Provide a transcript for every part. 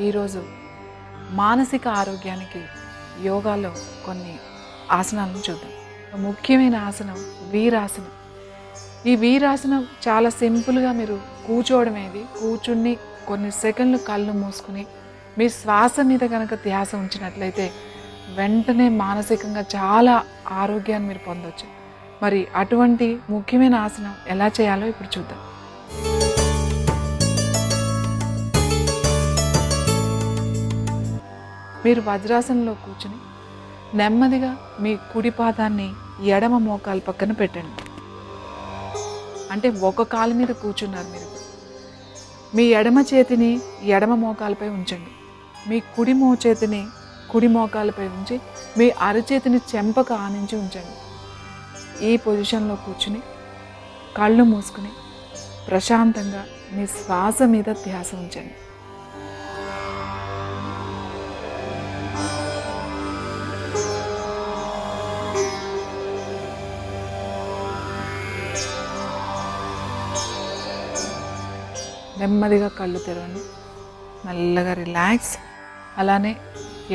ఈరోజు మానసిక ఆరోగ్యానికి యోగాలో కొన్ని ఆసనాలను చూద్దాం. ముఖ్యమైన ఆసనం వీరాసనం. ఈ వీరాసనం చాలా సింపుల్గా మీరు కూర్చోవడమేది. కూర్చుని కొన్ని సెకండ్లు కళ్ళు మూసుకుని మీ శ్వాస మీద కనుక ధ్యాస ఉంచినట్లయితే వెంటనే మానసికంగా చాలా ఆరోగ్యాన్ని మీరు పొందవచ్చు. మరి అటువంటి ముఖ్యమైన ఆసనం ఎలా చేయాలో ఇప్పుడు చూద్దాం. మీరు వజ్రాసనంలో కూర్చుని నెమ్మదిగా మీ కుడి పాదాన్ని ఎడమ మోకాలు పక్కన పెట్టండి. అంటే ఒక కాలు మీద కూర్చున్నారు మీరు. మీ ఎడమ చేతిని ఎడమ మోకాలపై ఉంచండి. మీ కుడి చేతిని కుడి మోకాలపై ఉంచి మీ అరచేతిని చెంపకు ఆనించి ఉంచండి. ఈ పొజిషన్లో కూర్చుని కళ్ళు మూసుకుని ప్రశాంతంగా మీ శ్వాస మీద ధ్యాస ఉంచండి. నెమ్మదిగా కళ్ళు తెరవండి. మెల్లగా రిలాక్స్. అలానే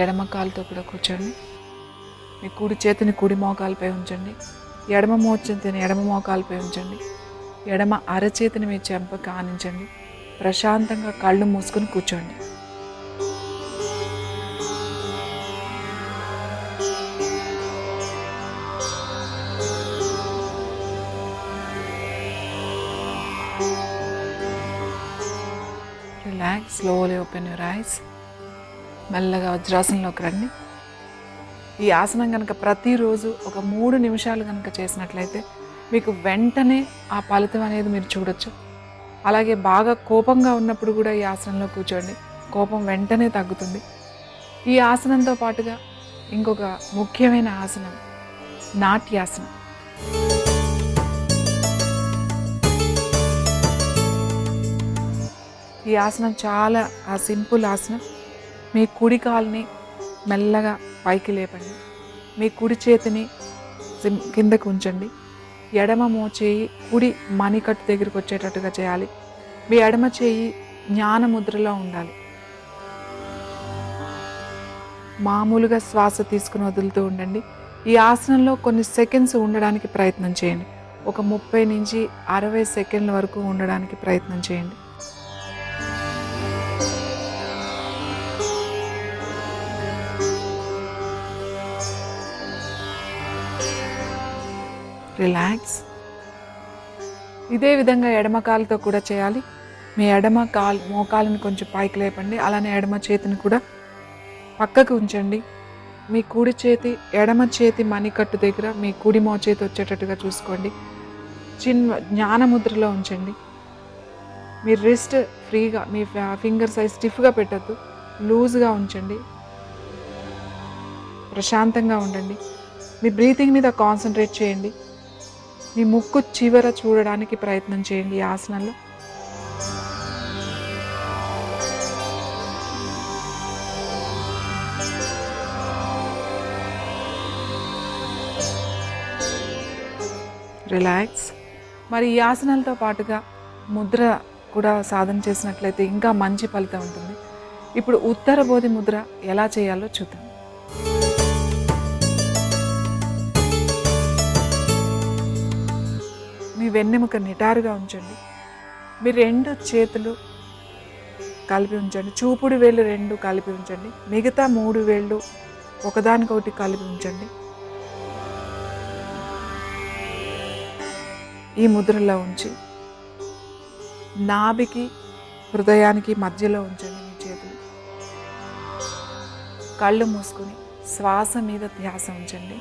ఎడమ కాలుతో కూడా కూర్చోండి. మీ కుడి చేతిని కుడి మోకాలపై ఉంచండి. ఎడమ చేతిని ఎడమ మోకాలపై ఉంచండి. ఎడమ అరచేతిని మీ చెంపకు ఆనించండి. ప్రశాంతంగా కళ్ళు మూసుకొని కూర్చోండి. Relax. Slowly open your eyes. మెల్లగా వజ్రాసనంలోకి రండి. ఈ ఆసనం కనుక ప్రతిరోజు ఒక 3 నిమిషాలు కనుక చేసినట్లయితే మీకు వెంటనే ఆ ఫలితం అనేది మీరు చూడొచ్చు. అలాగే బాగా కోపంగా ఉన్నప్పుడు కూడా ఈ ఆసనంలో కూర్చోండి. కోపం వెంటనే తగ్గుతుంది. ఈ ఆసనంతో పాటుగా ఇంకొక ముఖ్యమైన ఆసనం నాట్యాసనం. ఈ ఆసనం చాలా సింపుల్ ఆసనం. మీ కుడి కాలుని మెల్లగా పైకి లేపండి. మీ కుడి చేతిని కిందకు ఉంచండి. ఎడమ మోచేయి కుడి మణికట్టు దగ్గరికి వచ్చేటట్టుగా చేయాలి. మీ ఎడమ చేయి జ్ఞాన ముద్రలో ఉండాలి. మామూలుగా శ్వాస తీసుకుని వదులుతూ ఉండండి. ఈ ఆసనంలో కొన్ని సెకండ్స్ ఉండడానికి ప్రయత్నం చేయండి. ఒక 30 నుంచి 60 సెకండ్ల వరకు ఉండడానికి ప్రయత్నం చేయండి. రిలాక్స్. ఇదే విధంగా ఎడమ కాలుతో కూడా చేయాలి. మీ ఎడమ మోకాలుని కొంచెం పైకి లేపండి. అలానే ఎడమ చేతిని కూడా పక్కకు ఉంచండి. మీ కుడి చేతి ఎడమ చేతి మణికట్టు దగ్గర మీ కుడి మోచేతి వచ్చేటట్టుగా చూసుకోండి. జ్ఞాన ముద్రలో ఉంచండి. మీ రిస్ట్ ఫ్రీగా, మీ ఫింగర్ సైజ్ స్టిఫ్గా పెట్టద్దు, లూజ్గా ఉంచండి. ప్రశాంతంగా ఉండండి. మీ బ్రీతింగ్ మీద కాన్సన్ట్రేట్ చేయండి. మీ ముక్కు చివర చూడడానికి ప్రయత్నం చేయండి ఈ ఆసనంలో. రిలాక్స్. మరి ఈ ఆసనాలతో పాటుగా ముద్ర కూడా సాధన చేసినట్లయితే ఇంకా మంచి ఫలితం ఉంటుంది. ఇప్పుడు ఉత్తర బోధి ముద్ర ఎలా చేయాలో చూద్దాం. మీ వెన్నెముక నిటారుగా ఉంచండి. మీ 2 చేతులు కలిపి ఉంచండి. చూపుడు వేళ్ళు 2 కలిపి ఉంచండి. మిగతా 3 వేళ్ళు ఒకదానికొకటి కలిపి ఉంచండి. ఈ ముద్రలో ఉంచి నాభికి హృదయానికి మధ్యలో ఉంచండి మీ చేతులు. కళ్ళు మూసుకొని శ్వాస మీద ధ్యాస ఉంచండి.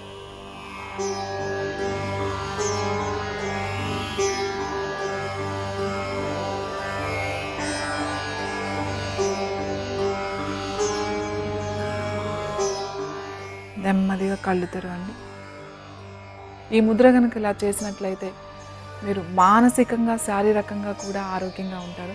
నెమ్మదిగా కళ్ళు తెరవండి. ఈ ముద్ర కనుక ఇలా చేసినట్లయితే మీరు మానసికంగా శారీరకంగా కూడా ఆరోగ్యంగా ఉంటారు.